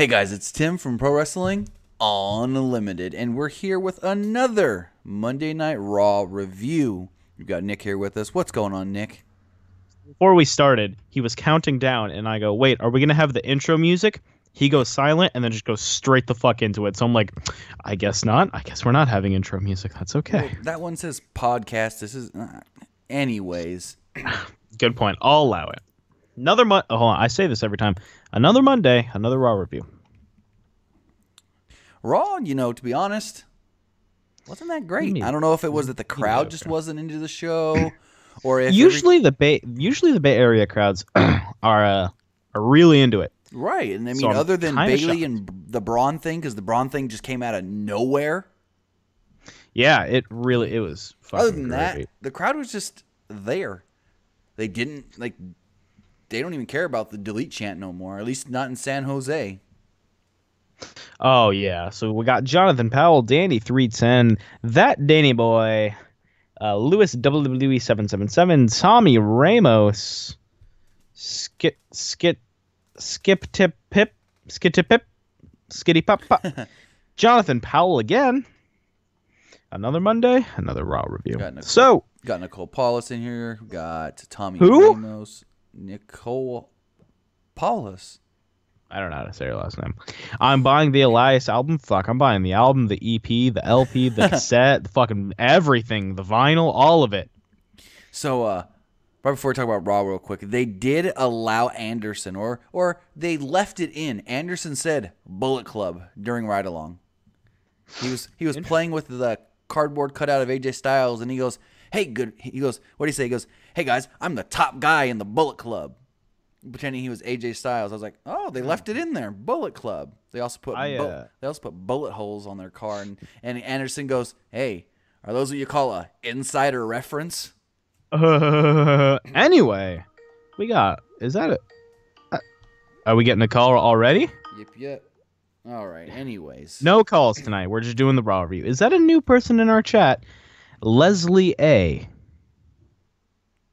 Hey guys, it's Tim from Pro Wrestling Unlimited, and we're here with another Monday Night Raw review. We've got Nick here with us. What's going on, Nick? Before we started, he was counting down, and I go, wait, are we going to have the intro music? He goes silent and then just goes straight the fuck into it. So I'm like, I guess not. I guess we're not having intro music. That's okay. Well, that one says podcast. This is... anyways. Good point. I'll allow it. Another hold on. I say this every time. Another Monday, another Raw review. Raw, to be honest, wasn't that great. I don't know if it was that the crowd just wasn't into the show, or if usually the Bay Area crowds are really into it. Right, and I mean, other than Bayley and the Braun thing, because the Braun thing just came out of nowhere. Yeah, it was fucking Other than great. that, the crowd was just there. They didn't, they don't even care about the delete chant no more, at least not in San Jose. Oh, yeah. So we got Jonathan Powell, Danny 310, That Danny Boy, Lewis WWE 777, Tommy Ramos, Skip Tip Pip, Skitty Pop Pop, Jonathan Powell again. Another Monday, another Raw review. Got Nicole Paulus in here. Got Tommy Who? Ramos. Nicole Paulus. I don't know how to say her last name. I'm buying the Elias album. Fuck, I'm buying the album, the EP, the LP, the cassette, the fucking everything, the vinyl, all of it. So, right before we talk about Raw real quick, they did allow Anderson, or they left it in. Anderson said Bullet Club during Ride Along. He was playing with the cardboard cutout of AJ Styles, and he goes, "Hey, good." He goes, "What do you say?" He goes, "Hey guys, I'm the top guy in the Bullet Club," pretending he was AJ Styles. I was like, "Oh, they left it in there, Bullet Club." They also put bullet holes on their car, and Anderson goes, "Hey, are those what you call a insider reference?" Anyway, is that it? Are we getting a call already? Yep. All right. Anyways, No calls tonight. We're just doing the Raw review. Is that a new person in our chat? Leslie A.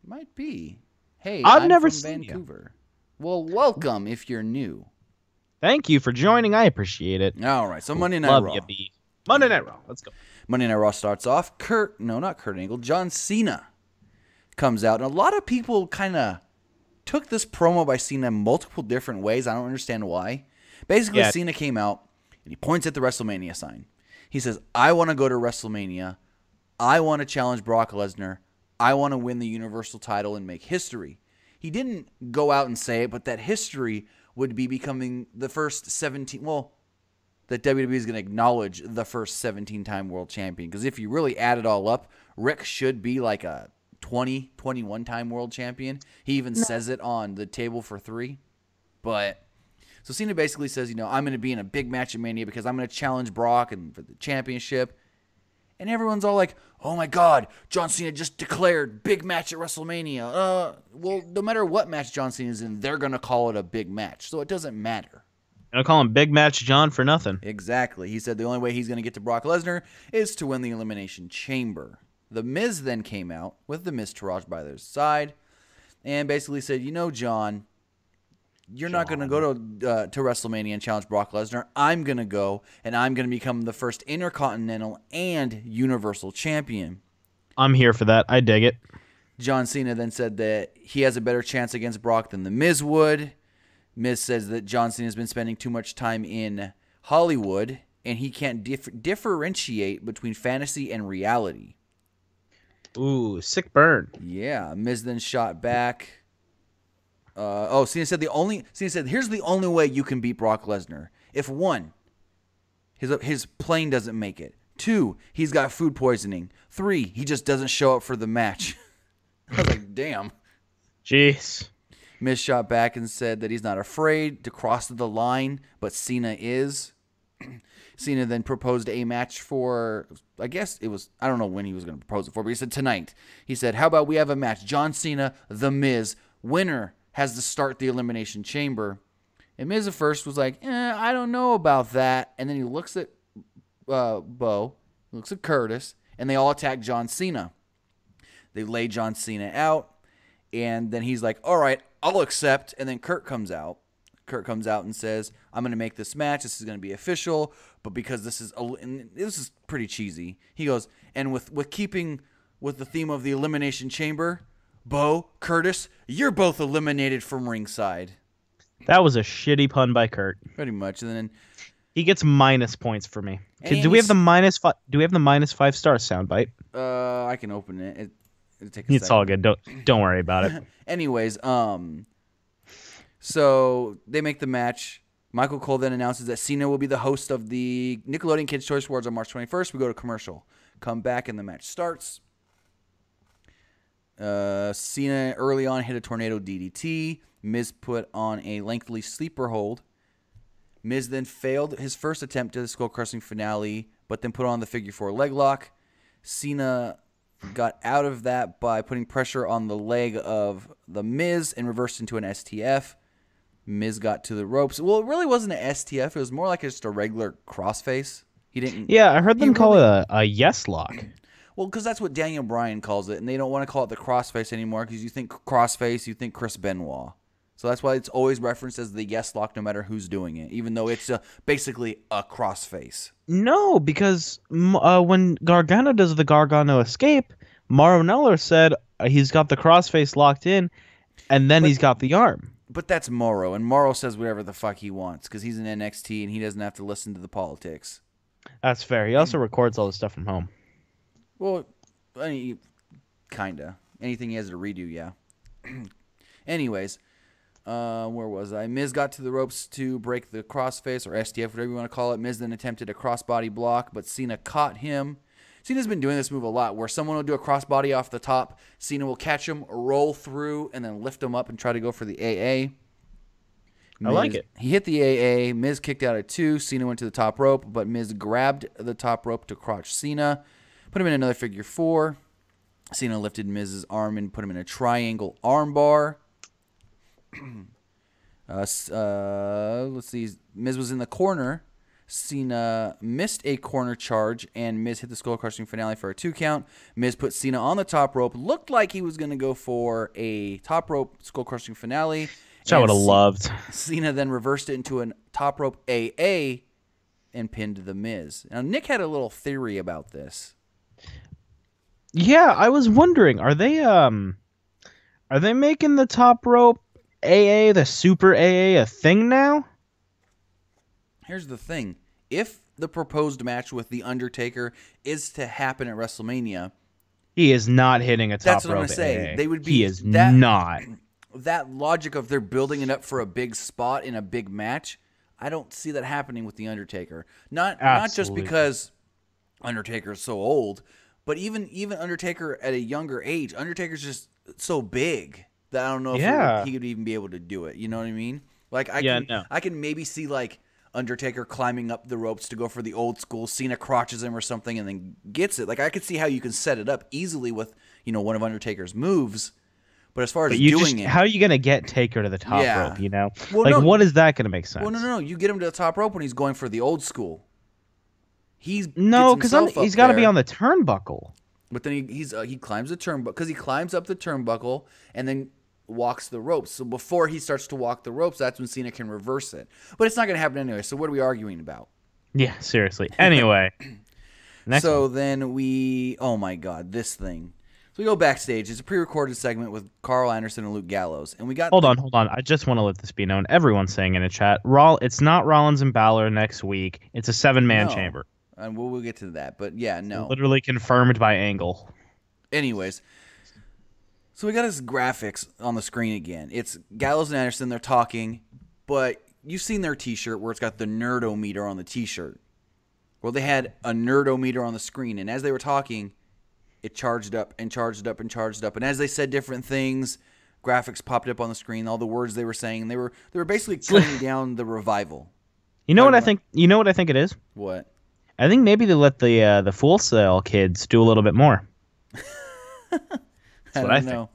Might be. Hey, I'm never from seen Vancouver. You. Well, welcome if you're new. Thank you for joining. I appreciate it. All right. So Monday Night Raw. Monday Night Raw. Let's go. Monday Night Raw starts off. Not Kurt Angle. John Cena comes out, and a lot of people kind of took this promo by Cena multiple different ways. I don't understand why. Basically, Cena came out, and he points at the WrestleMania sign. He says, "I want to go to WrestleMania. I want to challenge Brock Lesnar. I want to win the Universal title and make history." He didn't go out and say it, but that history would be becoming the first 17... Well, that WWE is going to acknowledge the first 17-time world champion. Because if you really add it all up, Rick should be like a 21-time world champion. He even says it on the table for 3. But... So Cena basically says, I'm going to be in a big match at Mania because I'm going to challenge Brock and for the championship. And everyone's all like, "Oh my God, John Cena just declared big match at WrestleMania." Well, no matter what match John Cena's in, they're going to call it a big match. So it doesn't matter. I'll call him Big Match John for nothing. Exactly. He said the only way he's going to get to Brock Lesnar is to win the Elimination Chamber. The Miz then came out with the Miz Taraj by their side and basically said, John, you're not going to go to WrestleMania and challenge Brock Lesnar. I'm going to go, and I'm going to become the first Intercontinental and Universal Champion. I'm here for that. I dig it. John Cena then said that he has a better chance against Brock than The Miz would. Miz says that John Cena has been spending too much time in Hollywood, and he can't differentiate between fantasy and reality. Ooh, sick burn. Yeah, Miz then shot back. Cena said here's the only way you can beat Brock Lesnar. If 1, his plane doesn't make it. 2, he's got food poisoning. 3, he just doesn't show up for the match. I was like, damn. Jeez. Miz shot back and said that he's not afraid to cross the line, but Cena is. Cena then proposed a match for, I don't know when he was going to propose it for, but he said tonight. He said, "How about we have a match? John Cena, The Miz, winner has to start the Elimination Chamber." And Miz at first was like, I don't know about that. And then he looks at Bo, looks at Curtis, and they all attack John Cena. They lay John Cena out, and then he's like, "All right, I'll accept." And then Kurt comes out. Kurt comes out and says, I'm going to make this match. This is going to be official. But because this is pretty cheesy. He goes, and with keeping with the theme of the Elimination Chamber, Bo, Curtis, you're both eliminated from ringside. That was a shitty pun by Kurt. Pretty much. And then he gets minus points for me. Do we have the minus 5 star soundbite? I can open it. It'll take a It's second. all good. Don't worry about it. Anyways, so they make the match. Michael Cole then announces that Cena will be the host of the Nickelodeon Kids' Choice Awards on March 21st. We go to commercial. Come back and the match starts. Cena early on hit a tornado DDT. Miz put on a lengthy sleeper hold. Miz then failed his first attempt at the skull-crushing finale, but then put on the figure 4 leg lock. Cena got out of that by putting pressure on the leg of the Miz and reversed into an STF. Miz got to the ropes. Well, it really wasn't an STF. It was more like just a regular crossface. He didn't. Yeah, I heard them call it a yes lock. Well, because that's what Daniel Bryan calls it, and they don't want to call it the crossface anymore because you think crossface, you think Chris Benoit. So that's why it's always referenced as the yes lock no matter who's doing it, even though it's basically a crossface. No, because when Gargano does the Gargano escape, Mauro Neller said he's got the crossface locked in, and then he's got the arm. But that's Mauro, and Mauro says whatever the fuck he wants because he's in NXT and he doesn't have to listen to the politics. That's fair. He also records all the stuff from home. Well, I mean, kinda. Anything he has to redo, yeah. Anyways, where was I? Miz got to the ropes to break the crossface, or STF, whatever you want to call it. Miz then attempted a crossbody block, but Cena caught him. Cena's been doing this move a lot, where someone will do a crossbody off the top, Cena will catch him, roll through, and then lift him up and try to go for the AA. I like it. He hit the AA. Miz kicked out at 2. Cena went to the top rope, but Miz grabbed the top rope to crotch Cena. Put him in another figure 4. Cena lifted Miz's arm and put him in a triangle armbar. Let's see. Miz was in the corner. Cena missed a corner charge, and Miz hit the skull-crushing finale for a 2 count. Miz put Cena on the top rope. Looked like he was going to go for a top rope skull-crushing finale. Which I would have loved. Cena then reversed it into a top rope AA and pinned the Miz. Now, Nick had a little theory about this. Yeah, I was wondering, are they making the top rope AA, the super AA, a thing now? Here's the thing. If the proposed match with The Undertaker is to happen at WrestleMania, he is not hitting a top rope. That's what I'm going to say. AA. They would be he is not. That logic of they're building it up for a big spot in a big match, I don't see that happening with The Undertaker. Not just because Undertaker is so old, but even Undertaker at a younger age, Undertaker's just so big that I don't know if he could even be able to do it. You know what I mean? Like I can maybe see like Undertaker climbing up the ropes to go for the old school. Cena crotches him or something and then gets it. Like I could see how you can set it up easily with one of Undertaker's moves. But as far as doing it, how are you gonna get Taker to the top rope? Well, what is that gonna make sense? Well, no. You get him to the top rope when he's going for the old school. Because he's got to be on the turnbuckle. But then he climbs the turnbuckle because he climbs up the turnbuckle and then walks the ropes. So before he starts to walk the ropes, that's when Cena can reverse it. But it's not going to happen anyway. So what are we arguing about? Yeah, seriously. Anyway, then oh my God, this thing. So we go backstage. It's a pre-recorded segment with Carl Anderson and Luke Gallows, and we got. Hold on. I just want to let this be known. Everyone's saying in the chat, it's not Rollins and Balor next week. It's a 7-man chamber. And we'll get to that, but yeah, no. Literally confirmed by Angle. Anyways, so we got his graphics on the screen again. It's Gallows and Anderson. They're talking, but you've seen their T-shirt where it's got the nerdometer on the T-shirt. Well, they had a nerdometer on the screen, and as they were talking, it charged up and charged up and charged up. And as they said different things, graphics popped up on the screen. All the words they were saying, they were basically cutting down the revival. You know what I think? You know what I think it is? What? I think maybe they let the Full Sail kids do a little bit more. That's what I think.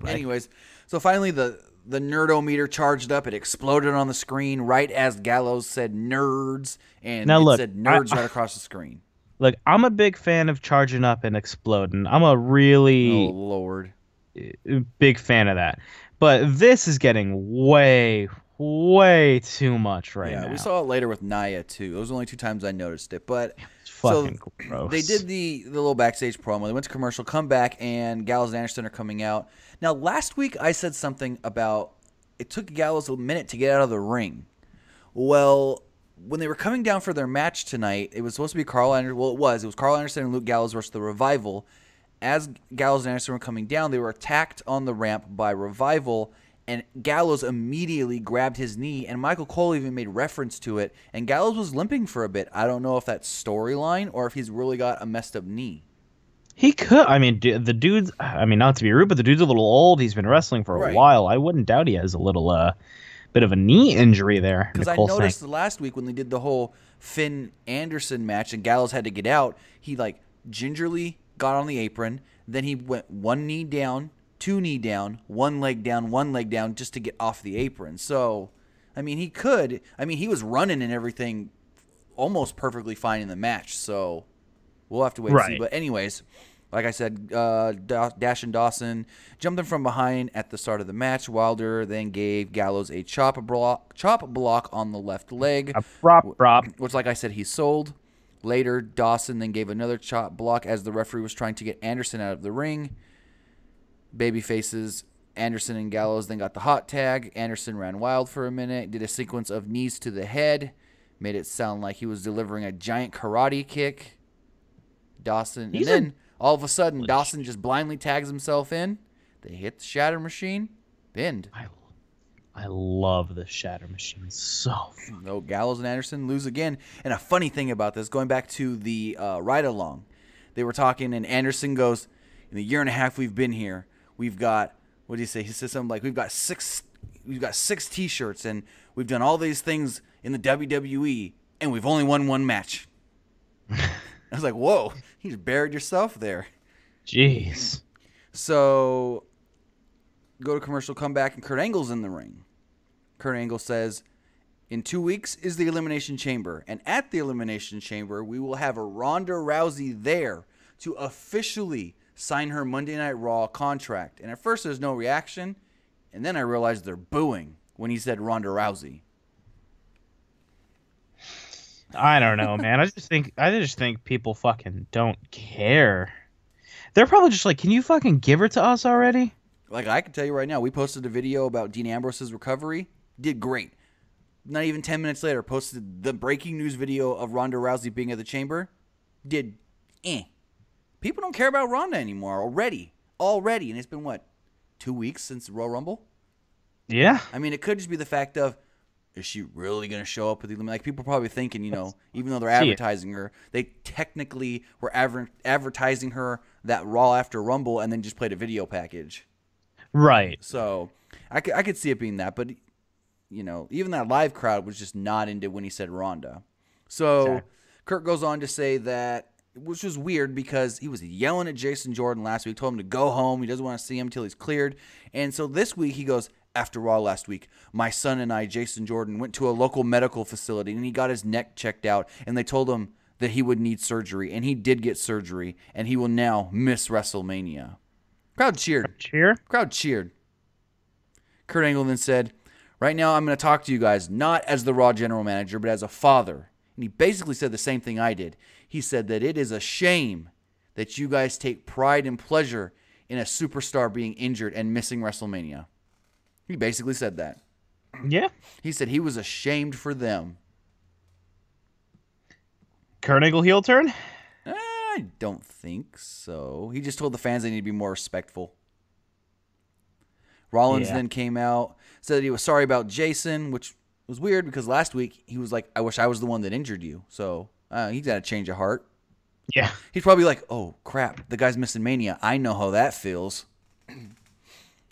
Anyways, so finally the nerdometer charged up. It exploded on the screen right as Gallows said nerds, and said nerds right across the screen. Look, I'm a big fan of charging up and exploding. I'm a really Lord, big fan of that. But this is getting way, way too much right Yeah, now. we saw it later with Nia too. Those were only 2 times I noticed it. But It's so fucking gross. they did the little backstage promo. They went to commercial, come back, and Gallows and Anderson are coming out. Now, last week I said something about it took Gallows a minute to get out of the ring. Well, when they were coming down for their match tonight, it was supposed to be Carl Anderson. Well, it was Carl Anderson and Luke Gallows versus the Revival. As Gallows and Anderson were coming down, they were attacked on the ramp by Revival, and Gallows immediately grabbed his knee, and Michael Cole even made reference to it, and Gallows was limping for a bit. I don't know if that's storyline or if he's really got a messed up knee. He could. I mean, the dude's. I mean, not to be rude, but the dude's a little old. He's been wrestling for a while. I wouldn't doubt he has a little bit of a knee injury there. Because I noticed last week when they did the whole Finn Anderson match and Gallows had to get out, he like gingerly got on the apron, then he went one knee down, two knee down, one leg down just to get off the apron. So, I mean, he could. I mean, he was running and everything almost perfectly fine in the match. So, we'll have to wait and see. But anyways, like I said, Dash and Dawson jumped in from behind at the start of the match. Wilder then gave Gallows a chop block on the left leg. A prop. Which, like I said, he sold. Later, Dawson then gave another chop block as the referee was trying to get Anderson out of the ring. Baby faces Anderson and Gallows then got the hot tag. Anderson ran wild for a minute, did a sequence of knees to the head, made it sound like he was delivering a giant karate kick. Dawson, and then all of a sudden, Dawson just blindly tags himself in. They hit the Shatter Machine, pinned. I love the Shatter Machine so. No, Gallows and Anderson lose again. And a funny thing about this, going back to the ride along, they were talking, and Anderson goes, "In the year and a half we've been here, we've got, what did he say? He said something like, we've got six T-shirts, and we've done all these things in the WWE, and we've only won one match." I was like, whoa, you just buried yourself there. Jeez. So, go to commercial, come back, and Kurt Angle's in the ring. Kurt Angle says, "In 2 weeks is the Elimination Chamber, and at the Elimination Chamber, we will have a Ronda Rousey there to officially sign her Monday Night Raw contract." And at first, there's no reaction, and then I realized they're booing when he said Ronda Rousey. I don't know, man. I just think people fucking don't care. They're probably just like, can you fucking give her to us already? Like, I can tell you right now, we posted a video about Dean Ambrose's recovery. Did great. Not even 10 minutes later, posted the breaking news video of Ronda Rousey being at the Chamber. Did People don't care about Ronda anymore already. And it's been, what, 2 weeks since the Royal Rumble? Yeah. I mean, it could just be the fact of, is she really going to show up with the Elimination? Like, people are probably thinking, even though they're advertising her, they technically were advertising her that Raw after Rumble and then just played a video package. Right. So, I could see it being that. But, even that live crowd was just not into when he said Ronda. So, exactly. Kurt goes on to say that, which was weird because he was yelling at Jason Jordan last week, told him to go home. He doesn't want to see him until he's cleared. And so this week he goes, "After Raw last week, my son and I, Jason Jordan, went to a local medical facility and he got his neck checked out and they told him that he would need surgery. And he did get surgery and he will now miss WrestleMania." Crowd cheered. Crowd cheered. Kurt Angle then said, "Right now I'm going to talk to you guys, not as the Raw general manager, but as a father." And he basically said the same thing I did. He said that it is a shame that you guys take pride and pleasure in a superstar being injured and missing WrestleMania. He basically said that. Yeah. He said he was ashamed for them. Kurt Angle heel turn? I don't think so. He just told the fans they need to be more respectful. Rollins then came out, said that he was sorry about Jason, which was weird because last week he was like, "I wish I was the one that injured you." So he's got a change of heart. Yeah. He's probably like, "Oh, crap, the guy's missing Mania. I know how that feels."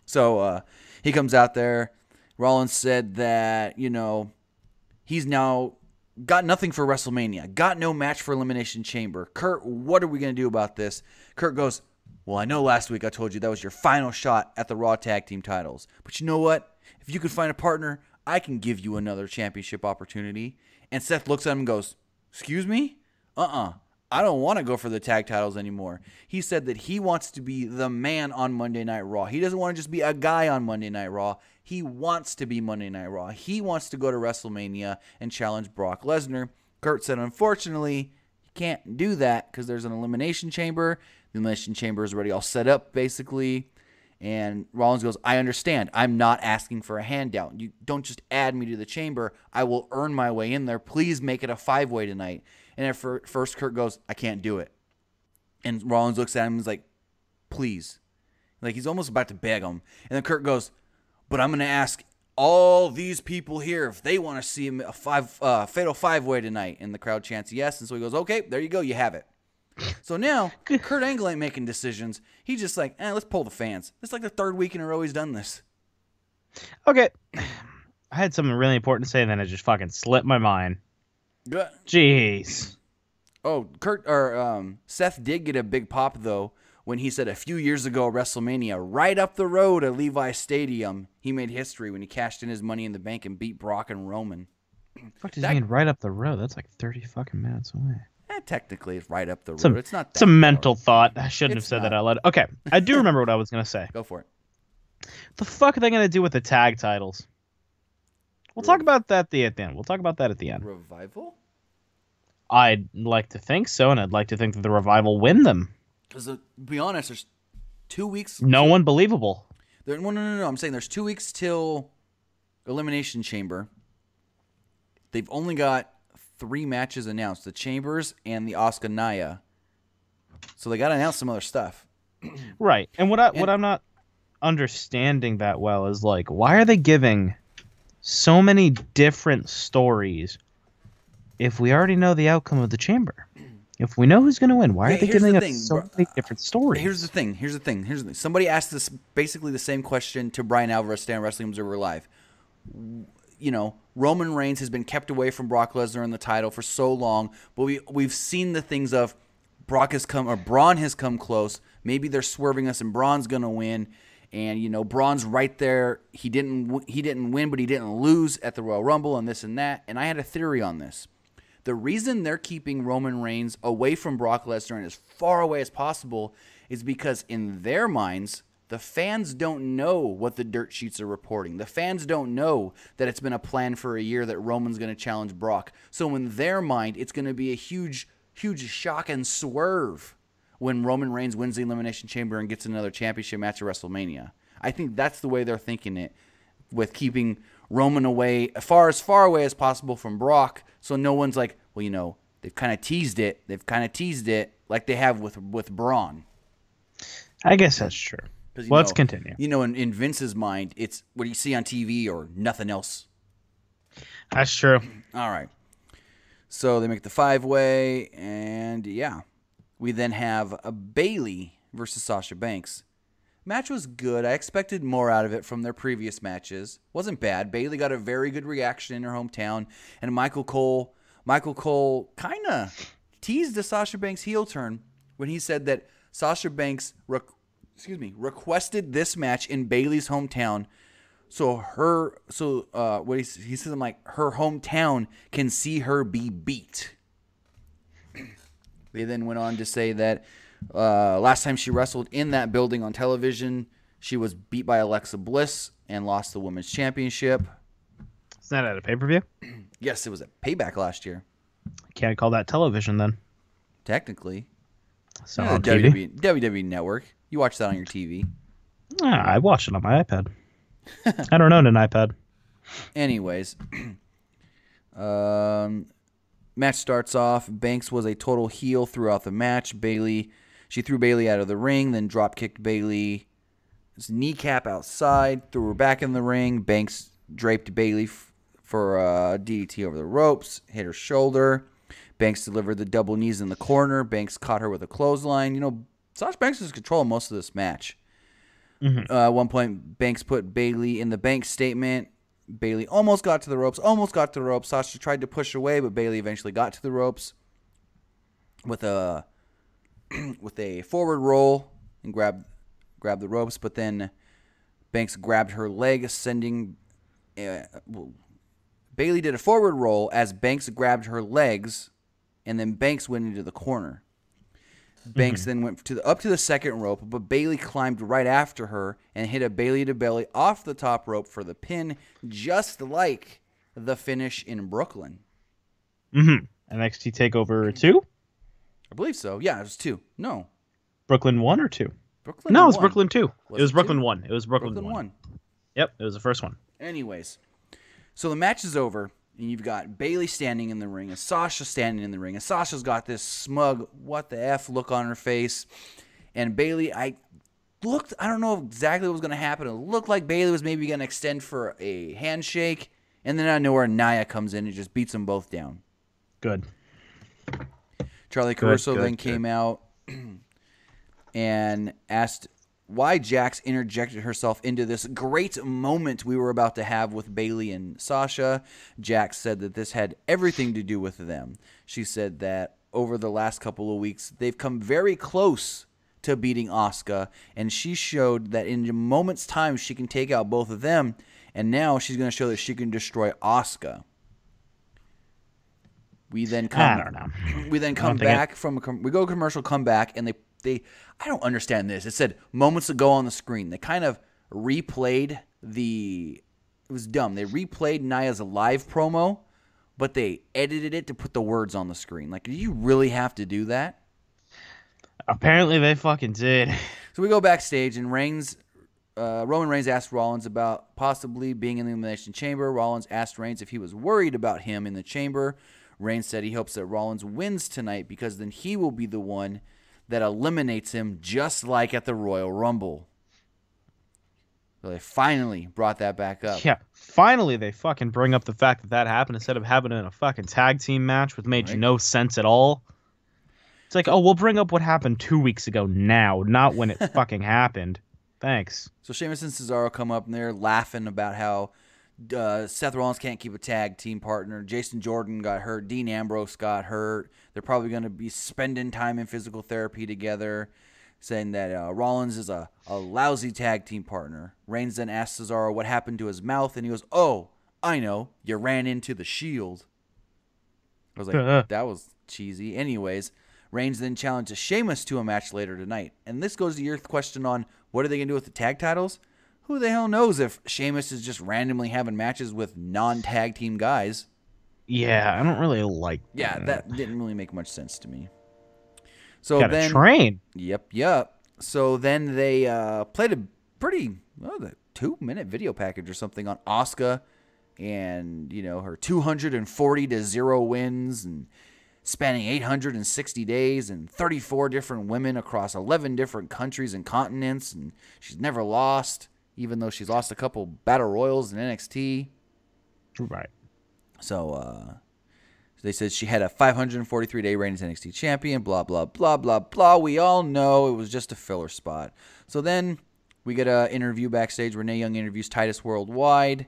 So he comes out there. Rollins said that, he's now got nothing for WrestleMania. Got no match for Elimination Chamber. Kurt, what are we going to do about this? Kurt goes, "Well, I know last week I told you that was your final shot at the Raw Tag Team titles. But you know what? If you could find a partner, I can give you another championship opportunity." And Seth looks at him and goes, "Excuse me? I I don't want to go for the tag titles anymore. He said that he wants to be the man on Monday Night Raw. He doesn't want to just be a guy on Monday Night Raw. He wants to be Monday Night Raw. He wants to go to WrestleMania and challenge Brock Lesnar. Kurt said, unfortunately, you can't do that because there's an Elimination Chamber. The Elimination Chamber is already all set up, basically. And Rollins goes, I understand. I'm not asking for a handout. You don't just add me to the chamber. I will earn my way in there. Please make it a 5-way tonight. And at first, Kurt goes, I can't do it. And Rollins looks at him and is like, please. Like, he's almost about to beg him. And then Kurt goes, but I'm going to ask all these people here if they want to see a fatal 5-way tonight. And the crowd chants yes. And so he goes, okay, there you go. You have it. So now, Kurt Angle ain't making decisions. He's just like, let's pull the fans. It's like the third week in a row he's done this. Okay. I had something really important to say, and then it just fucking slipped my mind. Good. Jeez. Oh, Seth did get a big pop, though, when he said a few years ago at WrestleMania, right up the road at Levi's Stadium, he made history when he cashed in his Money in the Bank and beat Brock and Roman. What the fuck does he mean right up the road? That's like 30 fucking minutes away. Technically, it's right up the road. It's not that It's a mental far. thought. I shouldn't have said that out loud. Okay, I do remember what I was going to say. Go for it. The fuck are they going to do with the tag titles? We'll talk about that at the end. We'll talk about that at the end. Revival? I'd like to think so, and I'd like to think that the Revival win them. Because, to be honest, there's 2 weeks. No one believable. No. I'm saying there's 2 weeks till Elimination Chamber. They've only got 3 matches announced, the Chambers and the Asuka Naya. So they got to announce some other stuff. Right. And what I'm not understanding that well is, like, why are they giving so many different stories if we already know the outcome of the Chamber? If we know who's going to win, why are they giving us so many different stories? Here's the thing. Somebody asked this basically the same question to Brian Alvarez today on Wrestling Observer Live. You know, Roman Reigns has been kept away from Brock Lesnar in the title for so long, but we've seen the things of Braun has come close. Maybe they're swerving us and Braun's going to win. And, you know, Braun's right there. He didn't win, but he didn't lose at the Royal Rumble and this and that. And I had a theory on this. The reason they're keeping Roman Reigns away from Brock Lesnar and as far away as possible is because in their minds, the fans don't know what the dirt sheets are reporting. The fans don't know that it's been a plan for a year that Roman's going to challenge Brock. So in their mind, it's going to be a huge, huge shock and swerve when Roman Reigns wins the Elimination Chamber and gets another championship match at WrestleMania. I think that's the way they're thinking it, with keeping Roman away, as far away as possible from Brock, so no one's like, well, you know, they've kind of teased it. Like they have with Braun. I guess that's true. Let's continue. You know, in Vince's mind, it's what you see on TV or nothing else. That's true. All right. So they make the 5-way, and yeah. We then have a Bayley versus Sasha Banks. Match was good. I expected more out of it from their previous matches. Wasn't bad. Bayley got a very good reaction in her hometown, and Michael Cole kind of teased the Sasha Banks heel turn when he said that Sasha Banks requested this match in Bayley's hometown, so he said, like, her hometown can see her be beat. They then went on to say that last time she wrestled in that building on television, she was beat by Alexa Bliss and lost the Women's Championship. Is that at a pay-per-view? Yes, it was at Payback last year. Can't call that television then. Technically. So on WWE Network. You watch that on your TV. I watch it on my iPad. I don't own an iPad. Anyways. Match starts off. Banks was a total heel throughout the match. She threw Bayley out of the ring, then drop kicked Bayley's kneecap outside, threw her back in the ring. Banks draped Bayley for a DDT over the ropes, hit her shoulder. Banks delivered the double knees in the corner. Banks caught her with a clothesline. You know, Sasha Banks was controlling most of this match. Mm-hmm. At one point, Banks put Bayley in the Banks statement. Bayley almost got to the ropes. Sasha tried to push away, but Bayley eventually got to the ropes with a forward roll and grabbed the ropes. But then Banks grabbed her leg, sending. Bayley did a forward roll as Banks grabbed her legs, and then Banks went into the corner. Banks then went up to the second rope, but Bayley climbed right after her and hit a Bayley to belly off the top rope for the pin, just like the finish in Brooklyn. NXT TakeOver 2? I believe so. Yeah, it was 2. No. Brooklyn 1 or 2? Brooklyn No, it was 1. Brooklyn 2. Was it was it Brooklyn 2? 1. It was Brooklyn 1. Yep, it was the first one. Anyways, so the match is over, and you've got Bayley standing in the ring and Sasha standing in the ring. And Sasha's got this smug, what the F look on her face. And Bayley, I don't know exactly what was going to happen. It looked like Bayley was maybe going to extend for a handshake. And then out of nowhere, Nia comes in and just beats them both down. Good. Charlie Caruso then came out and asked why Jax interjected herself into this great moment we were about to have with Bayley and Sasha. Jax said that this had everything to do with them. She said that over the last couple of weeks, they've come very close to beating Asuka, and she showed that in a moment's time she can take out both of them, and now she's going to show that she can destroy Asuka. We then come back from we go commercial, come back, and they I don't understand this. It said moments ago on the screen. They kind of replayed it was dumb. They replayed Nia's live promo, but they edited it to put the words on the screen. Like, do you really have to do that? Apparently they fucking did. So we go backstage, and Roman Reigns asked Rollins about possibly being in the Elimination Chamber. Rollins asked Reigns if he was worried about him in the chamber. Reigns said he hopes that Rollins wins tonight because then he will be the one that eliminates him, just like at the Royal Rumble. So they finally brought that back up. Yeah, finally they fucking bring up the fact that happened instead of having it in a fucking tag team match, which made no sense at all. It's like, oh, we'll bring up what happened 2 weeks ago now, not when it fucking happened. Thanks. So Sheamus and Cesaro come up, and they're laughing about how Seth Rollins can't keep a tag team partner. Jason Jordan got hurt. Dean Ambrose got hurt. They're probably going to be spending time in physical therapy together, saying that Rollins is a lousy tag team partner. Reigns then asks Cesaro what happened to his mouth, and he goes, oh, I know. You ran into the Shield. I was like, that was cheesy. Anyways, Reigns then challenges Sheamus to a match later tonight. And this goes to your question on what are they going to do with the tag titles? Who the hell knows if Sheamus is just randomly having matches with non-tag team guys? Yeah, I don't really like that. Yeah, that didn't really make much sense to me. So Gotta train. Yep. So then they played a pretty, 2-minute video package or something on Asuka and, her 240-0 wins and spanning 860 days and 34 different women across 11 different countries and continents, and she's never lost, even though she's lost a couple battle royals in NXT. Right. So they said she had a 543-day reign as NXT champion, blah, blah, blah, blah, blah. We all know it was just a filler spot. So then we get an interview backstage. Renee Young interviews Titus Worldwide.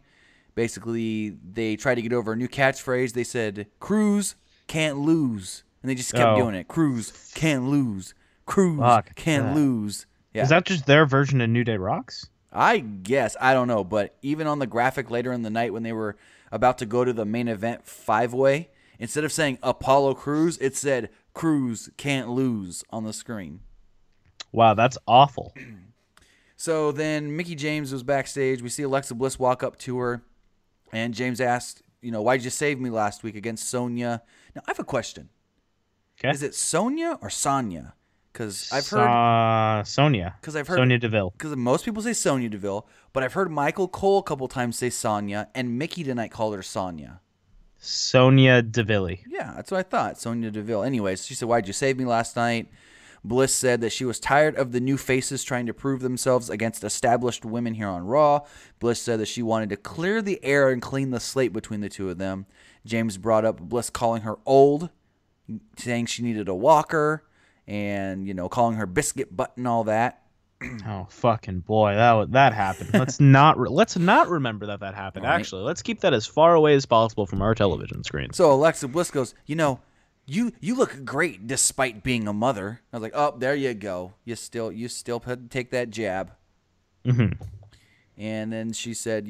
Basically, they tried to get over a new catchphrase. They said, Cruz can't lose. And they just kept doing it. Cruz can't lose. Cruz can't lose. Yeah. Is that just their version of New Day Rocks? I guess. I don't know. But even on the graphic later in the night when they were about to go to the main event 5-way, instead of saying Apollo Crews, it said Cruz can't lose on the screen. Wow, that's awful. So then Mickie James was backstage. We see Alexa Bliss walk up to her, and James asked, why'd you save me last week against Sonya? Now, I have a question. Okay. Is it Sonya or Sonya? Because I've heard Sonya. Because I've heard Sonya Deville. Because most people say Sonya Deville, but I've heard Michael Cole a couple times say Sonya, and Mickey tonight called her Sonya. Sonya Deville. Yeah, that's what I thought. Sonya Deville. Anyways, she said, why'd you save me last night? Bliss said that she was tired of the new faces trying to prove themselves against established women here on Raw. Bliss said that she wanted to clear the air and clean the slate between the two of them. James brought up Bliss calling her old, saying she needed a walker, and, calling her biscuit butt and all that. Oh, fucking boy, that happened. Let's not remember that happened, right. Actually. Let's keep that as far away as possible from our television screen. So Alexa Bliss goes, You look great despite being a mother. I was like, oh, there you go. You still take that jab. Mm-hmm. And then she said,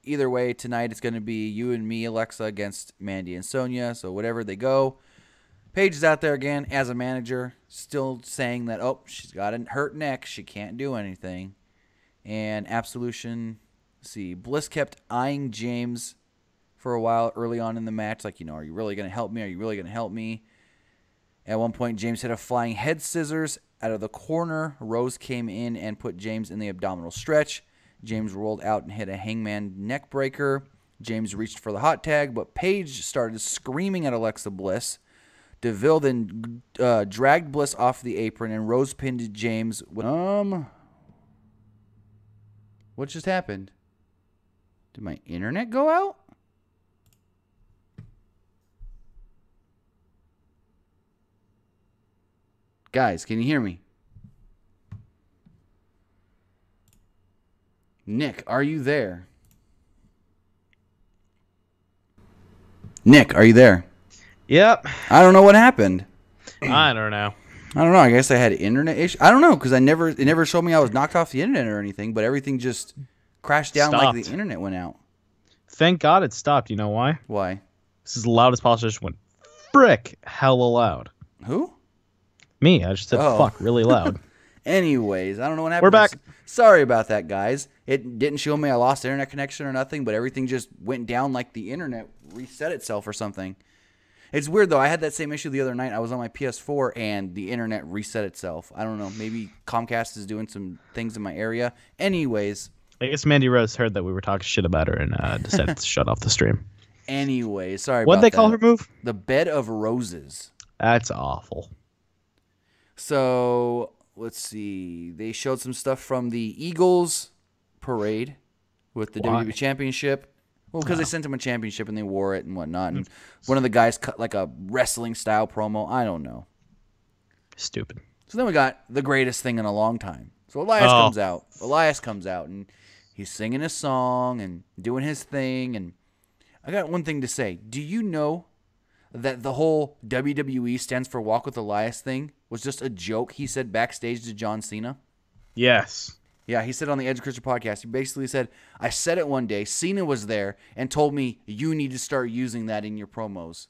either way, tonight it's going to be you and me, Alexa, against Mandy and Sonya. So whatever they go. Paige is out there again as a manager, still saying that, oh, she's got a hurt neck. She can't do anything. And Absolution, let's see, Bliss kept eyeing James for a while early on in the match. Like, are you really going to help me? Are you really going to help me? At one point, James hit a flying head scissors out of the corner. Rose came in and put James in the abdominal stretch. James rolled out and hit a hangman neck breaker. James reached for the hot tag, but Paige started screaming at Alexa Bliss. DeVille then dragged Bliss off the apron, and Rose pinned James. What just happened? Did my internet go out? Guys, can you hear me? Nick, are you there? Nick, are you there? Yep. I don't know what happened. I don't know. I guess I had internet issues. I don't know, because it never showed me I was knocked off the internet or anything, but everything just crashed down like the internet went out. Thank God it stopped. You know why? Why? This is the loudest politician went frick hella loud. Who? Me. I just said fuck really loud. Anyways, I don't know what happened. We're back. Sorry about that, guys. It didn't show me I lost internet connection or nothing, but everything just went down like the internet reset itself or something. It's weird, though. I had that same issue the other night. I was on my PS4, and the internet reset itself. I don't know. Maybe Comcast is doing some things in my area. Anyways. I guess Mandy Rose heard that we were talking shit about her and decided to shut off the stream. Anyways, sorry What'd about they that. call her move? The Bed of Roses. That's awful. So, let's see. They showed some stuff from the Eagles parade with the WWE Championship. Well, because they sent him a championship and they wore it and whatnot. And one of the guys cut like a wrestling-style promo. I don't know. Stupid. So then we got the greatest thing in a long time. So Elias comes out. Elias comes out, and he's singing his song and doing his thing. And I got one thing to say. Do you know that the whole WWE stands for Walk with Elias thing was just a joke he said backstage to John Cena? Yes. Yeah, he said on the Edge of Christian podcast, he basically said, I said it one day, Cena was there and told me you need to start using that in your promos.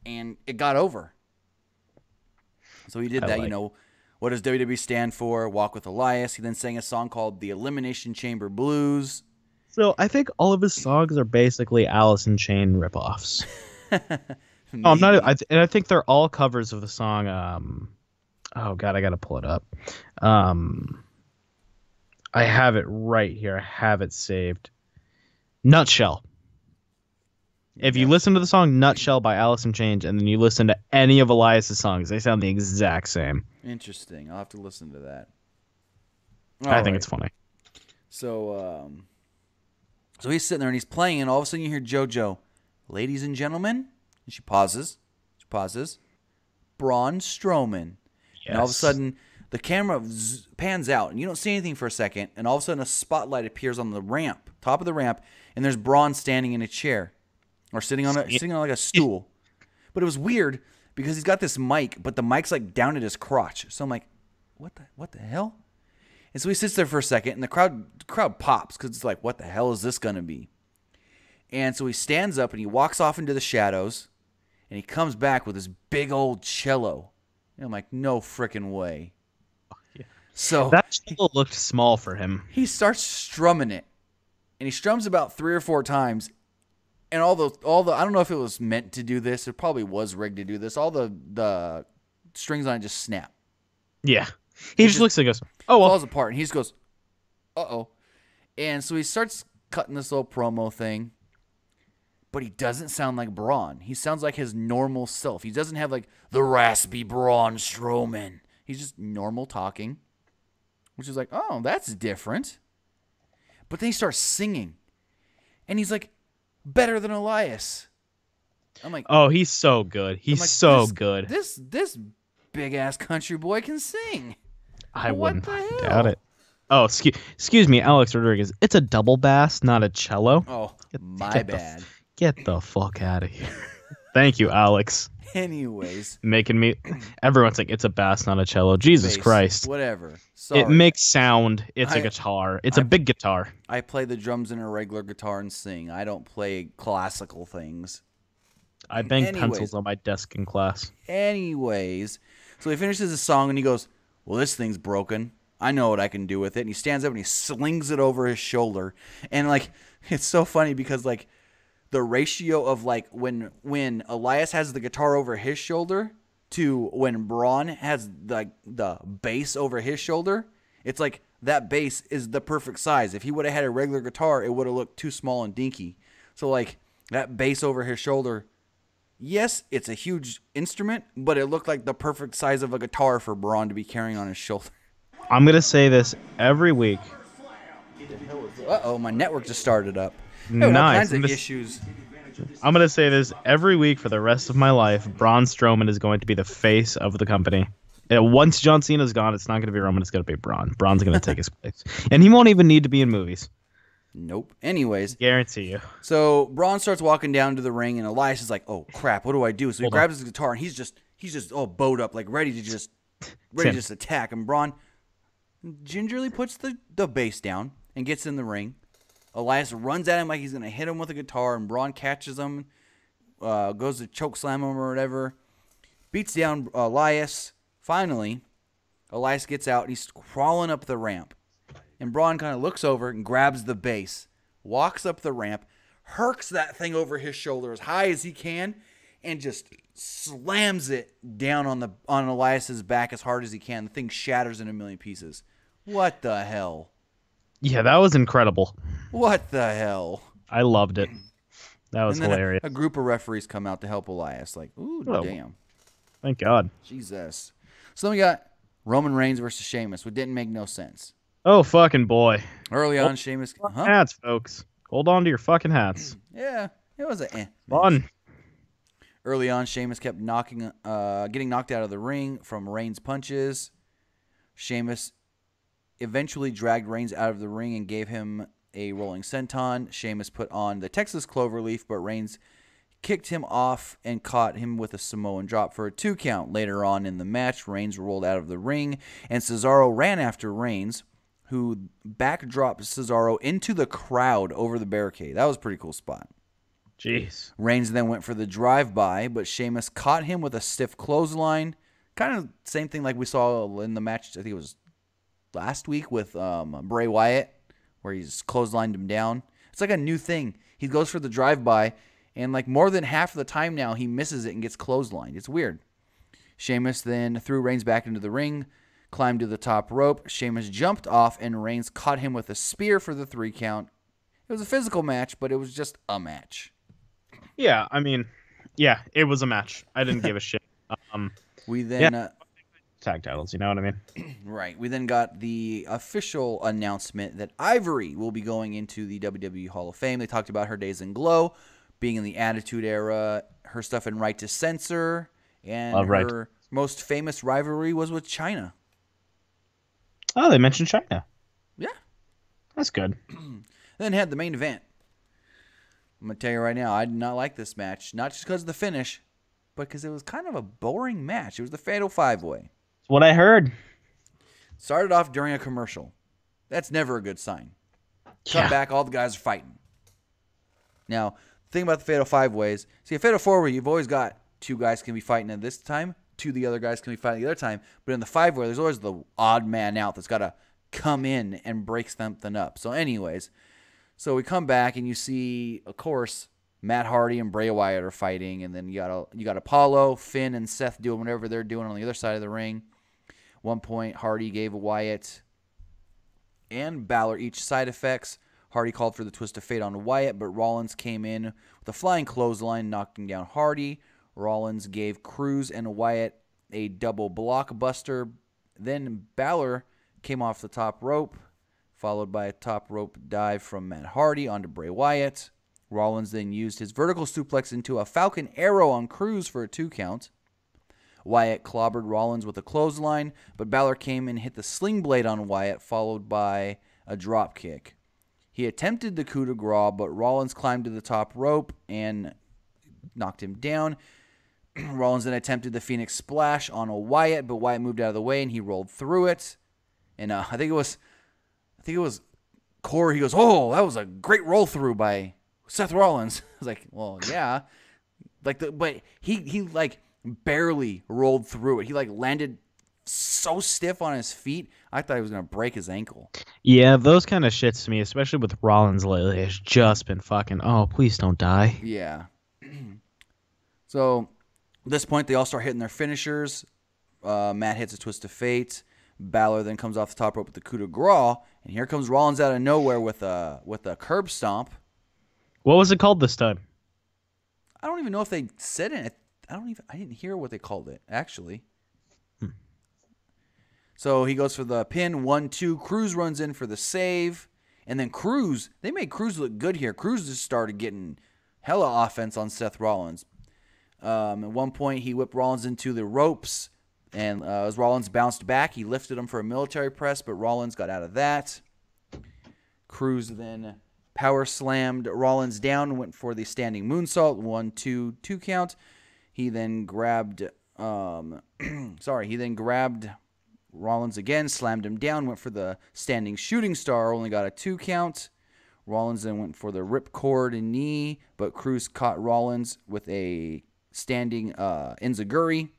And it got over. So he did that, what does WWE stand for? Walk with Elias. He then sang a song called the Elimination Chamber Blues. So I think all of his songs are basically Alice in Chain ripoffs. I'm not. I think they're all covers of the song. Oh God, I gotta pull it up. I have it right here. I have it saved. Nutshell. If you listen to the song Nutshell by Alice in Chains and then you listen to any of Elias' songs, they sound the exact same. Interesting. I'll have to listen to that. I think it's funny. So, so he's sitting there and he's playing, and all of a sudden you hear JoJo, ladies and gentlemen, and she pauses. Braun Strowman. Yes. And all of a sudden, the camera pans out, and you don't see anything for a second, and all of a sudden a spotlight appears on the ramp, top of the ramp, and there's Braun standing in a chair, or sitting on like a stool. But it was weird because he's got this mic, but the mic's like down at his crotch. So I'm like, what the hell? And so he sits there for a second, and the crowd pops because it's like, what the hell is this gonna be? And so he stands up and he walks off into the shadows, and he comes back with this big old cello. And I'm like, no frickin' way. Yeah. So that cello looked small for him. He starts strumming it, and he strums about 3 or 4 times. And all the I don't know if it was meant to do this. It probably was rigged to do this. All the strings on it just snap. Yeah. He just looks and goes, oh, well. Falls apart, and he just goes, uh-oh. And so he starts cutting this little promo thing. But he doesn't sound like Braun. He sounds like his normal self. He doesn't have like the raspy Braun Strowman. He's just normal talking, which is like, oh, that's different. But then he starts singing, and he's like better than Elias. I'm like, oh, he's so good. He's so good. This big ass country boy can sing. I wouldn't doubt it. Oh, excuse me, Alex Rodriguez. It's a double bass, not a cello. Oh, my bad. Get the fuck out of here. Thank you, Alex. Anyways. Making me... Everyone's like, it's a bass, not a cello. Jesus Christ. Whatever. Sorry. It makes sound. It's a guitar. It's a big guitar. I play the drums in a regular guitar and sing. I don't play classical things. I banged Anyways. pencils on my desk in class. Anyways, so he finishes his song and he goes, well, this thing's broken. I know what I can do with it. And he stands up and he slings it over his shoulder. And, like, it's so funny because, like, the ratio of, like, when Elias has the guitar over his shoulder to when Braun has, like, the bass over his shoulder, it's like that bass is the perfect size. If he would have had a regular guitar, it would have looked too small and dinky. So, like, that bass over his shoulder, yes, it's a huge instrument, but it looked like the perfect size of a guitar for Braun to be carrying on his shoulder. I'm going to say this every week. Uh-oh, my network just started up. Nice. All kinds of issues. I'm going to say this every week for the rest of my life. Braun Strowman is going to be the face of the company. Once John Cena's gone, it's not going to be Roman. It's going to be Braun. Braun's going to take his place. And he won't even need to be in movies. Nope. Anyways. Guarantee you. So Braun starts walking down to the ring, and Elias is like, oh, crap, what do I do? So he grabs his guitar, and he's just all bowed up, like ready to just attack. And Braun gingerly puts the bass down and gets in the ring. Elias runs at him like he's going to hit him with a guitar, and Braun catches him, goes to choke slam him or whatever, beats down Elias. Finally, Elias gets out, and he's crawling up the ramp. And Braun kind of looks over and grabs the bass, walks up the ramp, herks that thing over his shoulder as high as he can, and just slams it down on Elias's back as hard as he can. The thing shatters in a million pieces. What the hell? Yeah, that was incredible. What the hell? I loved it. That was hilarious. A group of referees come out to help Elias. Like, ooh, damn. Thank God. Jesus. So then we got Roman Reigns versus Sheamus, which didn't make no sense. Oh, fucking boy. Early on, Sheamus... Hats, folks. Hold on to your fucking hats. Yeah, it was a fun. Early on, Sheamus kept getting knocked out of the ring from Reigns' punches. Sheamus eventually dragged Reigns out of the ring and gave him a rolling senton. Sheamus put on the Texas Cloverleaf, but Reigns kicked him off and caught him with a Samoan drop for a 2 count. Later on in the match, Reigns rolled out of the ring, and Cesaro ran after Reigns, who backdropped Cesaro into the crowd over the barricade. That was a pretty cool spot. Jeez. Reigns then went for the drive-by, but Sheamus caught him with a stiff clothesline. Kind of same thing like we saw in the match, I think it was last week with Bray Wyatt, where he's clotheslined him down. It's like a new thing. He goes for the drive-by, and like more than half of the time now, he misses it and gets clotheslined. It's weird. Sheamus then threw Reigns back into the ring, climbed to the top rope. Sheamus jumped off, and Reigns caught him with a spear for the 3 count. It was a physical match, but it was just a match. Yeah, I mean, yeah, it was a match. I didn't give a shit. We then... tag titles, you know what I mean? Right. We then got the official announcement that Ivory will be going into the WWE Hall of Fame. They talked about her days in Glow, being in the Attitude Era, her stuff in Right to Censor, and her most famous rivalry was with China. Oh, they mentioned China. Yeah. That's good. Then had the main event. I'm going to tell you right now, I did not like this match. Not just because of the finish, but because it was kind of a boring match. It was the Fatal 5-Way. That's what I heard. Started off during a commercial. That's never a good sign. Come back, all the guys are fighting. Now, the thing about the Fatal 5-Ways, see, a Fatal 4-Way, you've always got 2 guys can be fighting at this time, 2 the other guys can be fighting the other time. But in the 5-Way, there's always the odd man out that's got to come in and break something up. So anyways, so we come back and you see, of course, Matt Hardy and Bray Wyatt are fighting, and then you got Apollo, Finn, and Seth doing whatever they're doing on the other side of the ring. One point, Hardy gave Wyatt and Balor each side effects. Hardy called for the Twist of Fate on Wyatt, but Rollins came in with a flying clothesline, knocking down Hardy. Rollins gave Cruz and Wyatt a double blockbuster. Then Balor came off the top rope, followed by a top rope dive from Matt Hardy onto Bray Wyatt. Rollins then used his vertical suplex into a Falcon Arrow on Cruz for a 2 count. Wyatt clobbered Rollins with a clothesline, but Balor came and hit the sling blade on Wyatt, followed by a drop kick. He attempted the coup de grace, but Rollins climbed to the top rope and knocked him down. Rollins then attempted the Phoenix Splash on a Wyatt, but Wyatt moved out of the way and he rolled through it. And I think it was Corey. He goes, "Oh, that was a great roll through by Seth Rollins." I was like, "Well, yeah, But he like barely rolled through it. He like landed so stiff on his feet. I thought he was gonna break his ankle. Yeah, those kind of shits to me, especially with Rollins lately, has just been fucking. Oh, please don't die. Yeah. So at this point, they all start hitting their finishers. Matt hits a twist of fate. Balor then comes off the top rope with the coup de grace, and here comes Rollins out of nowhere with a curb stomp. What was it called this time? I don't even know if they said it. I didn't hear what they called it actually. So he goes for the pin, 1-2. Cruz runs in for the save, and then they made Cruz look good here. Cruz just started getting hella offense on Seth Rollins. At one point, he whipped Rollins into the ropes, and as Rollins bounced back, he lifted him for a military press, but Rollins got out of that. Cruz then power slammed Rollins down and went for the standing moonsault, 1-2 count. He then grabbed, Rollins again, slammed him down, went for the standing shooting star, only got a 2 count. Rollins then went for the ripcord knee, but Cruz caught Rollins with a standing enziguri.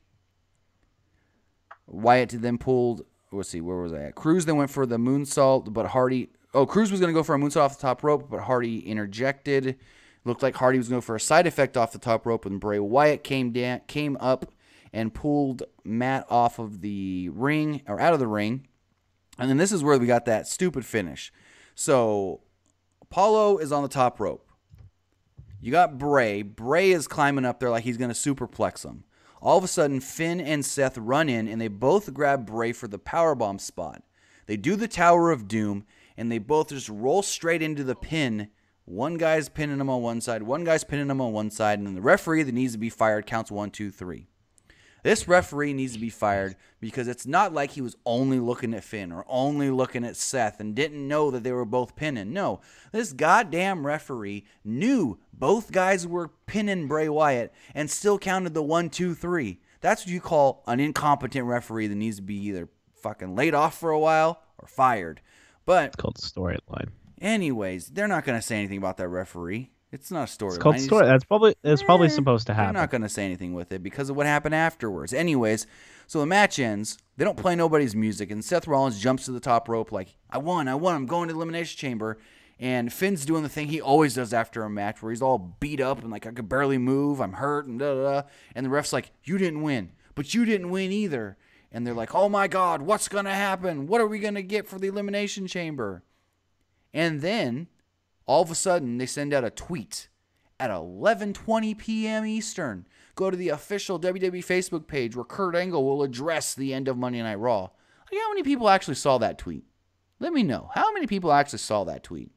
Wyatt then pulled, let's see, where was I at? Cruz then went for the moonsault, but Cruz was going to go for a moonsault off the top rope, but Hardy interjected. Looked like Hardy was going to go for a side effect off the top rope, and Bray Wyatt came up and pulled Matt off of the ring, or out of the ring. And then this is where we got that stupid finish. So Apollo is on the top rope. You got Bray. Bray is climbing up there like he's going to superplex him. All of a sudden, Finn and Seth run in, and they both grab Bray for the powerbomb spot. They do the Tower of Doom, and they both just roll straight into the pin. One guy's pinning him on one side, one guy's pinning him on one side, and then the referee that needs to be fired counts 1, 2, 3. This referee needs to be fired because it's not like he was only looking at Finn or only looking at Seth and didn't know that they were both pinning. No, this goddamn referee knew both guys were pinning Bray Wyatt and still counted the 1, 2, 3. That's what you call an incompetent referee that needs to be either fucking laid off for a while or fired. But It's called storyline. anyways, they're not going to say anything about that referee. It's not a storyline. It's called story. That's probably supposed to happen. They're not going to say anything with it because of what happened afterwards. Anyways, so the match ends. They don't play nobody's music, and Seth Rollins jumps to the top rope like, I won, I'm going to the Elimination Chamber. And Finn's doing the thing he always does after a match where he's all beat up and like, I could barely move, I'm hurt, and da-da-da. And the ref's like, you didn't win, but you didn't win either. And they're like, oh my God, what's going to happen? What are we going to get for the Elimination Chamber? And then all of a sudden, they send out a tweet at 11:20 p.m. Eastern. Go to the official WWE Facebook page where Kurt Angle will address the end of Monday Night Raw. How many people actually saw that tweet? Let me know. How many people actually saw that tweet?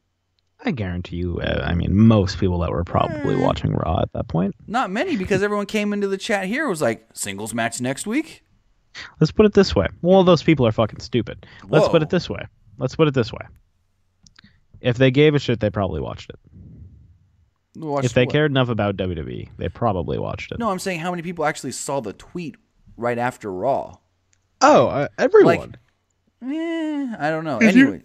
I guarantee you, most people that were probably watching Raw at that point. Not many, because everyone came into the chat here was like, singles match next week? Let's put it this way. Well, those people are fucking stupid. Let's Whoa. put it this way. If they gave a shit, they probably watched it. If they cared enough about WWE, they probably watched it. No, I'm saying how many people actually saw the tweet right after Raw? Oh, everyone. I don't know. Anyway.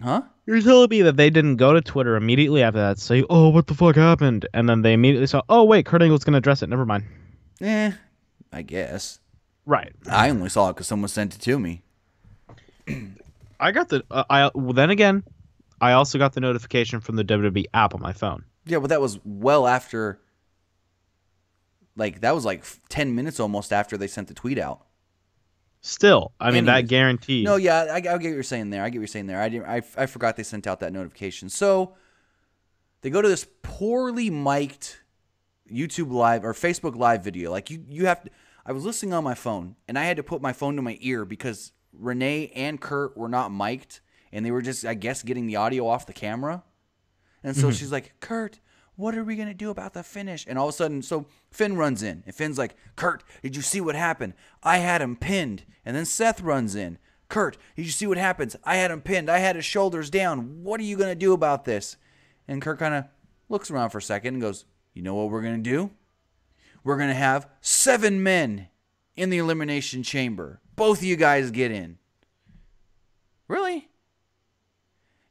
Huh? You're telling me that they didn't go to Twitter immediately after that, say, oh, what the fuck happened? And then they immediately saw, oh, wait, Kurt Angle's going to address it. Never mind. I guess. Right. I only saw it because someone sent it to me. I got then again, I also got the notification from the WWE app on my phone. Yeah, but that was well after, that was like 10 minutes almost after they sent the tweet out. Still, that guarantees. No, yeah, I get what you're saying there. I forgot they sent out that notification. So they go to this poorly mic'd YouTube live or Facebook live video. Like you have to. I was listening on my phone and I had to put my phone to my ear because Renee and Kurt were not mic'd and they were just, I guess, getting the audio off the camera. And so she's like, Kurt, what are we going to do about the finish? And all of a sudden, so Finn runs in. And Finn's like, Kurt, did you see what happened? I had him pinned. And then Seth runs in. Kurt, did you see what happens? I had him pinned. I had his shoulders down. What are you going to do about this? And Kurt kind of looks around for a second and goes, you know what we're going to do? We're going to have 7 men in the Elimination Chamber. Both of you guys get in. Really?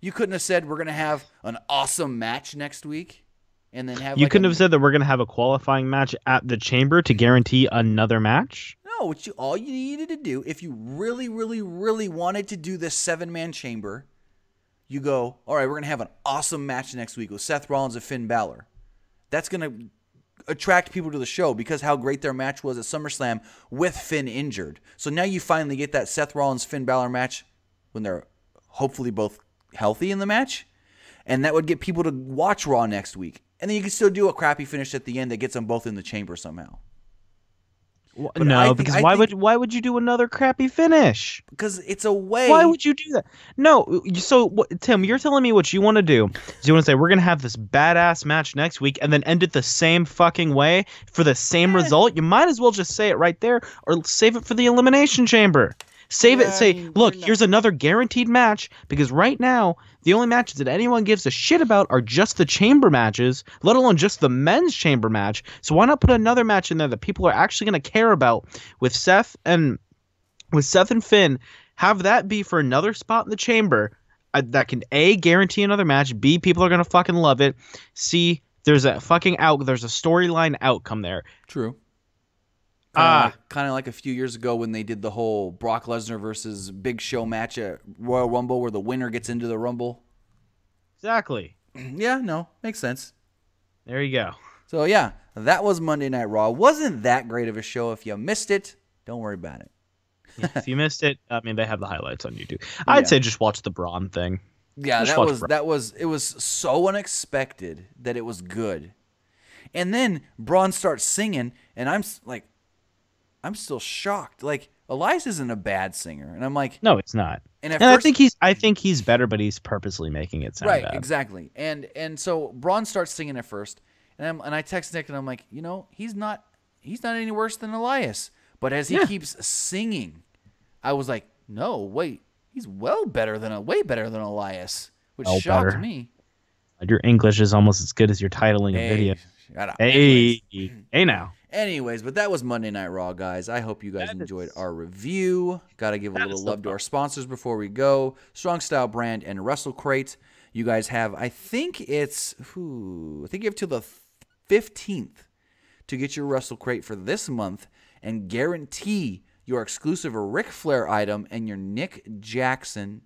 You couldn't have said we're going to have an awesome match next week? and then have You like couldn't have said that we're going to have a qualifying match at the Chamber to guarantee another match? No, all you needed to do, if you really, really, really wanted to do this 7-man chamber, you go, all right, we're going to have an awesome match next week with Seth Rollins and Finn Balor. That's going to attract people to the show because how great their match was at SummerSlam with Finn injured. So now you finally get that Seth Rollins-Finn Balor match when they're hopefully both healthy in the match. And that would get people to watch Raw next week. And then you can still do a crappy finish at the end that gets them both in the chamber somehow. No, because why would you do another crappy finish? Because it's a way. Why would you do that? No, so Tim, you're telling me what you want to do is you want to say we're going to have this badass match next week and then end it the same fucking way for the same result? You might as well just say it right there or save it for the Elimination Chamber. Save it. Say, look, here's another guaranteed match because right now the only matches that anyone gives a shit about are just the chamber matches, let alone just the men's chamber match. So why not put another match in there that people are actually going to care about with Seth and Finn? Have that be for another spot in the chamber that can A, guarantee another match. B, people are going to fucking love it. C, there's a storyline outcome there. True. Kind of like a few years ago when they did the whole Brock Lesnar versus Big Show match at Royal Rumble where the winner gets into the Rumble. Exactly. Yeah, no, makes sense. There you go. So, yeah, that was Monday Night Raw. Wasn't that great of a show. If you missed it, don't worry about it. Yeah, if you missed it, I mean, they have the highlights on YouTube. I'd say just watch the Braun thing. Yeah, it was so unexpected that it was good. And then Braun starts singing, and I'm still shocked. Like, Elias isn't a bad singer, and I'm like, no, it's not. And first, I think he's better, but he's purposely making it sound bad. Right, exactly. And so Braun starts singing at first, and I text Nick, and I'm like, he's not any worse than Elias. But as he keeps singing, I was like, no, wait, he's way better than Elias, which shocked me. Your English is almost as good as your titling a video. Shut up. Hey now. Anyways, but that was Monday Night Raw, guys. I hope you guys enjoyed our review. Got to give a little love to our sponsors before we go. Strong Style Brand and Wrestle Crate. You guys have, I think you have till the 15th to get your Wrestle Crate for this month and guarantee your exclusive Ric Flair item and your Nick Jackson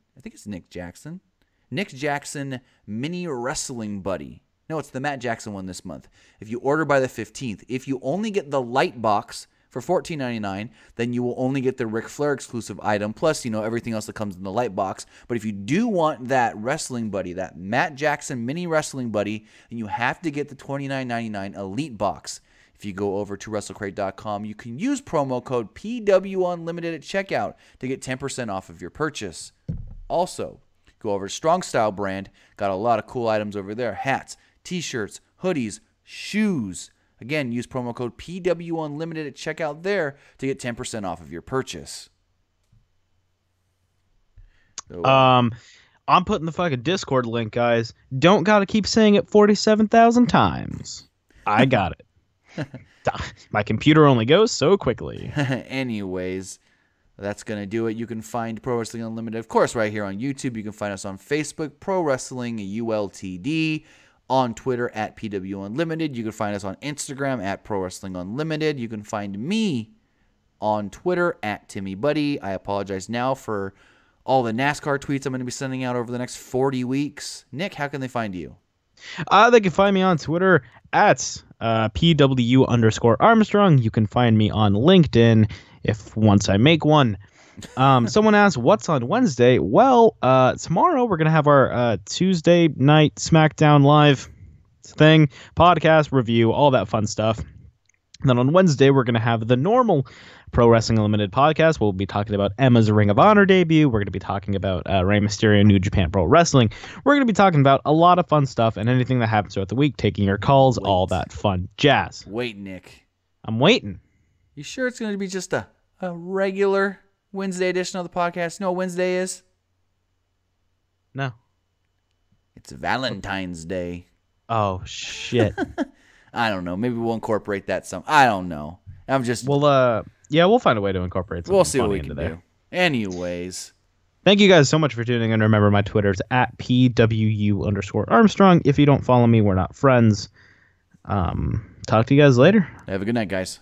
mini wrestling buddy. No, it's the Matt Jackson one this month. If you order by the 15th, if you only get the light box for $14.99, then you will only get the Ric Flair exclusive item, plus, everything else that comes in the light box. But if you do want that wrestling buddy, that Matt Jackson mini wrestling buddy, then you have to get the $29.99 Elite box. If you go over to WrestleCrate.com, you can use promo code PWUnlimited at checkout to get 10% off of your purchase. Also, go over to Strong Style Brand. Got a lot of cool items over there. Hats, T-shirts, hoodies, shoes. Again, use promo code PWUnlimited at checkout there to get 10% off of your purchase. So, I'm putting the fucking Discord link, guys. Don't gotta keep saying it 47,000 times. I got it. My computer only goes so quickly. Anyways, that's going to do it. You can find Pro Wrestling Unlimited, of course, right here on YouTube. You can find us on Facebook, Pro Wrestling ULTD. On Twitter at PWUnlimited. You can find us on Instagram at Pro Wrestling Unlimited. You can find me on Twitter at Timmy Buddy. I apologize now for all the NASCAR tweets I'm going to be sending out over the next 40 weeks. Nick, how can they find you? They can find me on Twitter at PW_Armstrong. You can find me on LinkedIn once I make one. Someone asked, what's on Wednesday? Well, tomorrow we're going to have our Tuesday night SmackDown Live thing, podcast, review, all that fun stuff. And then on Wednesday, we're going to have the normal Pro Wrestling Unlimited podcast. We'll be talking about Emma's Ring of Honor debut. We're going to be talking about Rey Mysterio, New Japan Pro Wrestling. We're going to be talking about a lot of fun stuff and anything that happens throughout the week, taking your calls, all that fun jazz. Wait, Nick. I'm waiting. You sure it's going to be just a regular Wednesday edition of the podcast? You know what Wednesday is? No. It's Valentine's Day. Oh, shit. I don't know. Maybe we'll incorporate that some. I don't know. I'm just. Well, yeah, we'll find a way to incorporate something. We'll see what we into can there. do. Anyways. Thank you guys so much for tuning in. Remember, my Twitter's at PWU_Armstrong. If you don't follow me, we're not friends. Talk to you guys later. Have a good night, guys.